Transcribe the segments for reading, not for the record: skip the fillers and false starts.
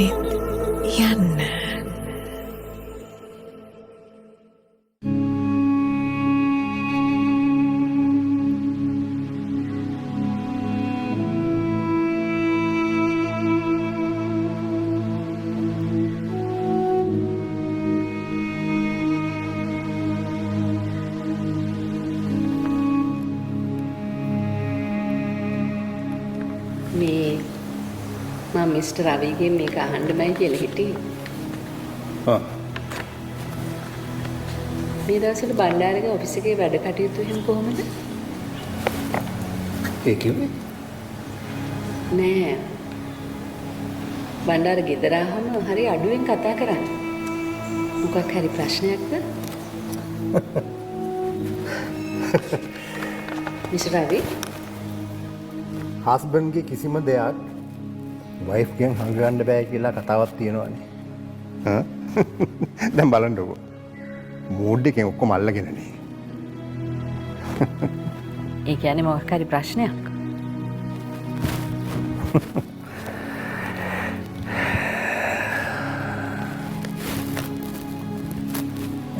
ඇවිත් යන්න. මම මිස්ටර් රවිගෙන් මේක අහන්නමයි කියලා හිටියේ. මේ දවස්වල බණ්ඩාරගේ ඔෆිස් එකේ වැඩ කටයුතු එහෙම කොහොමද? ඒ කිව්වේ? නෑ. බණ්ඩාර ගෙදර ආවම හරි අඩුවෙන් කතා කරන්නේ. මොකක් හරි ප්‍රශ්නයක්ද? මිස්ටර් රවි හස්බන්ඩ්ගේ කිසිම දෙයක් වයිෆ්ගෙන් හංගන්න බෑ කියලා කතාවක් තියෙනවානේ. දැන් බලන්නකෝ. මූඩ් එකෙන් ඔක්කොම අල්ලගෙනනේ. ඒ කියන්නේ මොකක් හරි ප්‍රශ්නයක්?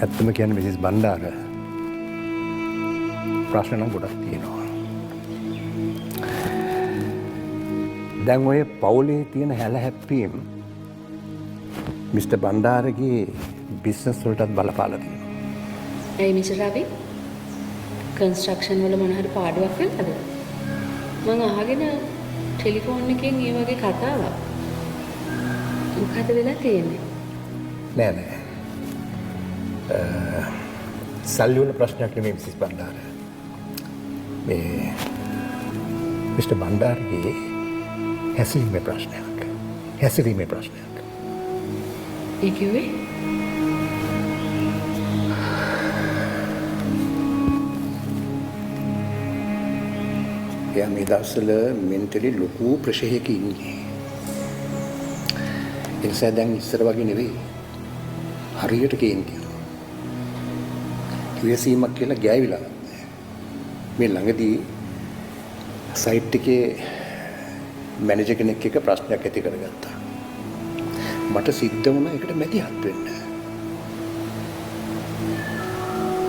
ඇත්තම කියන්නේ මිසිස් බණ්ඩාර ප්‍රශ්න නම් ගොඩක් තියෙනවා. දැන් ඔය පවුලේ තියෙන හැල හැප්පීම් මිස්ටර් බණ්ඩාරගේ බිස්නස් වලටත් බලපාලා තියෙනවා. ඇයි මිස්ටර් රවි? කන්ස්ට්‍රක්ෂන් වල මොන හරි පාඩුවක් වෙලාද? මම අහගෙන ටෙලිෆෝන් එකෙන් මේ වගේ කතාවක්. මොකද වෙලා තියෙන්නේ? නෑ. සල්ලි වල ප්‍රශ්නයක් නෙමෙයි මිසිස් බණ්ඩාර. මේ මිස්ටර් බණ්ඩාරගේ හැසිරීමේ ප්‍රශ්නයක්. ඒ කිව්වේ? එයා මේ දවස්වල මෙන්ටලි ලොකු ප්‍රශ්නයක ඉන්නේ. ඒ නිසා දැන් ඉස්සර වගේ නෙවෙයි. හරියට කේන්ති. ඉවසීමක් කියලා ගෑවිලා. මේ ළඟදී සයිට් එකේ මැනේජර් කෙනෙක් එක්ක ප්‍රශ්නයක් ඇති කරගත්තා. මට සිද්ධ වුණා ඒකට මැදිහත් වෙන්න.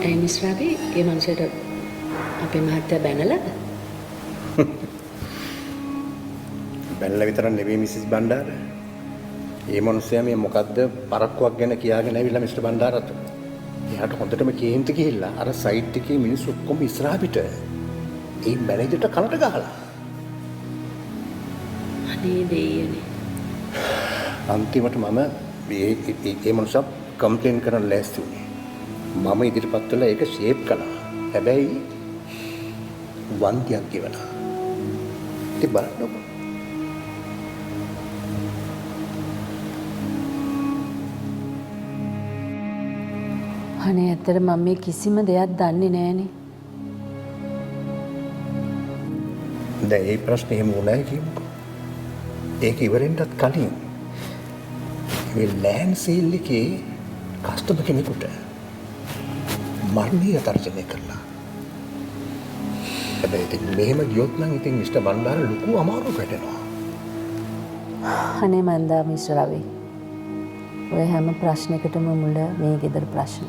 ඒ මිස් රවි ඒ මනුස්සයට අපේ මහත්තයා බැනලාද? බැනලා විතර නෙවෙයි මිසිස් බණ්ඩාර. ඒ මනුස්සයා මේ මොකද්ද පරක්කුවක් ගැන කියාගෙන ඇවිල්ලා මිස්ටර් බණ්ඩාරට. එයාට හොඳටම කේන්ති ගිහිල්ලා අර සයිට් එකේ මිනිස්සු ඔක්කොම ඉස්සරහ පිට ඒ මැනේජර්ට කනට ගහලා. අනේ දෙයියනේ. අන්තිමට මම ඒ මනුස්සයා කම්ප්ලේන් කරන්න ලෑස්ති වුණේ. මම ඉදිරිපත් වෙලා ඒක ෂේප් කළා. හැබැයි වන්තියක් ගෙවලා. ඉතින් බලන්නකො. අනේ ඇත්තට මම මේ කිසිම දෙයක් දන්නේ නෑනේ. දැන් මේ ප්‍රශ්නේ එහෙම වුණා කියමුකෝ. ඒක ඉවරෙන්ටත් කලින් මේ ලෑන්ඩ් සීල් එකේ කස්ටමර් කෙනෙකුට මරණීය තර්ජනය කළා. හැබැයි ඉතින් මෙහෙම ගියොත් නම් ඉතින් මිස්ටර් බණ්ඩාර ලොකු අමාරුවක් වැටෙනවා. අනේ මන්දා මිස්ටර් රවි. ඔය හැම ප්‍රශ්නයකටම මුල මේ ගෙදර ප්‍රශ්න.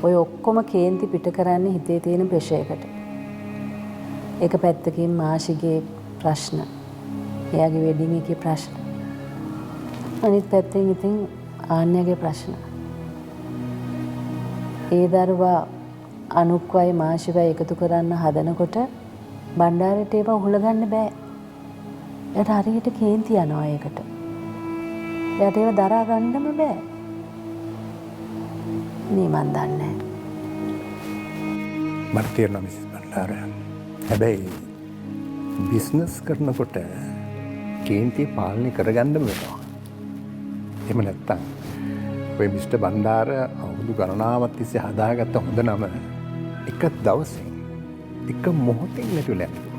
ඔය ඔක්කොම කේන්ති පිට කරන්නේ හිතේ තියෙන ප්‍රෙෂරයකට. එක පැත්තකින් මාෂිගේ ප්‍රශ්න. එයාගේ වෙඩින් එකේ ප්‍රශ්න. අනිත් පැත්තෙන් ඉතින් ආන්‍යගේ ප්‍රශ්න. ඒ දරුවා අනුක්වයි මාෂිවයි එකතු කරන්න හදනකොට බණ්ඩාරට ඒවා උහුලගන්න බෑ. එයාට හරියට කේන්ති යනවා ඒකට. එයාට ඒවා දරා ගන්නම බෑ. නේ මන් දන්නේ. මට තේරෙනවා මිසිස් බණ්ඩාර. හැබැයි බිස්නස් කරනකොට කේන්ති පාලනය කරගන්න වෙනවා. එහෙම නැත්තම් ඔය මිස්ටර් බණ්ඩාර අවුරුදු ගණනාවක් තිස්සේ හදාගත්ත හොඳ නම එක දවසින් එක මොහොතින් නැතිලා යනවා.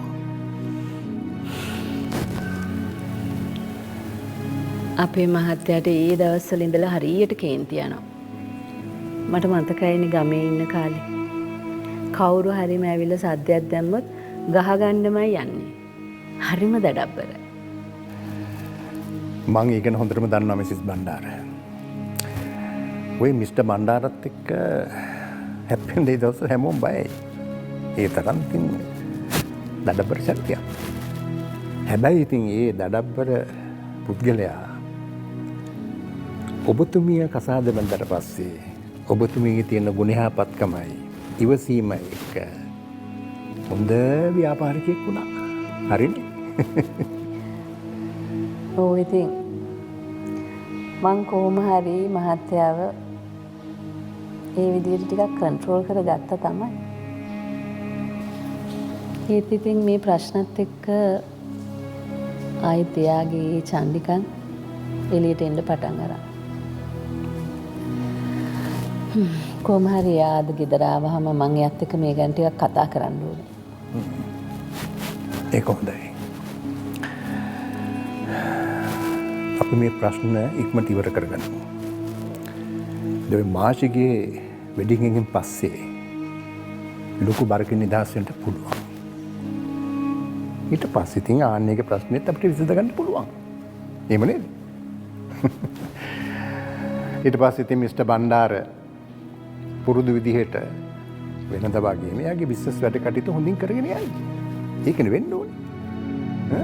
අපේ මහත්තයාට ඒ දවස්වල ඉඳලා හරියට කේන්ති යනවා. මට මතකයිනේ ගමේ ඉන්න කාලේ. කවුරු හරිම ඇවිල්ලා සද්දයක් දැම්මොත් ගහගන්නමයි යන්නේ. හරිම දඩබ්බර. මං ඒ ගැන හොඳටම දන්නවා මිසිස් බණ්ඩාර. ඔය මිස්ටර් බණ්ඩාරත් එක්ක හැප්පෙන්න ඒ දවස් හැමෝම බයයි. ඒ තරම් ඉතින් දඩබ්බර චරිතයක්. හැබැයි ඉතින් ඒ දඩබ්බර පුද්ගලයා ඔබතුමිය කසාද බැඳලා පස්සේ ඔබතුමියගේ තියෙන ගුණහාපත්කමයි ඉවසීමයි එක්ක හොඳ ව්‍යාපාරිකයෙක් වුණා. හරිනේ? ඔව් ඉතින් මං කොහොම හරි මහත්තයාව ඒ විදිහට ටිකක් කන්ට්‍රෝල් කරගත්තා තමයි. ඒත් ඉතින් මේ ප්‍රශ්නත් එක්ක ආයෙත් එයාගේ චන්ඩිකන් එළියට එන්න පටන් අරන්. කොහොම හරි එයා අද ගෙදර ආවහම මං එයාත් එක්ක මේ ගැන ටිකක් කතා කරන්න ඕනේ. ඒක හොඳයි. අපි මේ ප්‍රශ්න ඉක්මනට ඉවර කරගමු. දැන් මාෂිගේ වෙඩින් එකෙන් පස්සේ ලොකු බරකින් නිදහස් වෙන්න පුළුවන්. ඊට පස්සේ ඉතින් ආන්නේගේ ප්‍රශ්නෙත් අපිට විසඳ ගන්න පුළුවන්. එහෙම නේද? ඊට පස්සේ ඉතින් මිස්ටර් බණ්ඩාර පුරුදු විදිහට වෙනද වගේ මෙයාගේ බිස්නස් වැඩ කටයුතු හොඳින් කරගෙන යයි. ඒකනේ වෙන්න ඕනේ.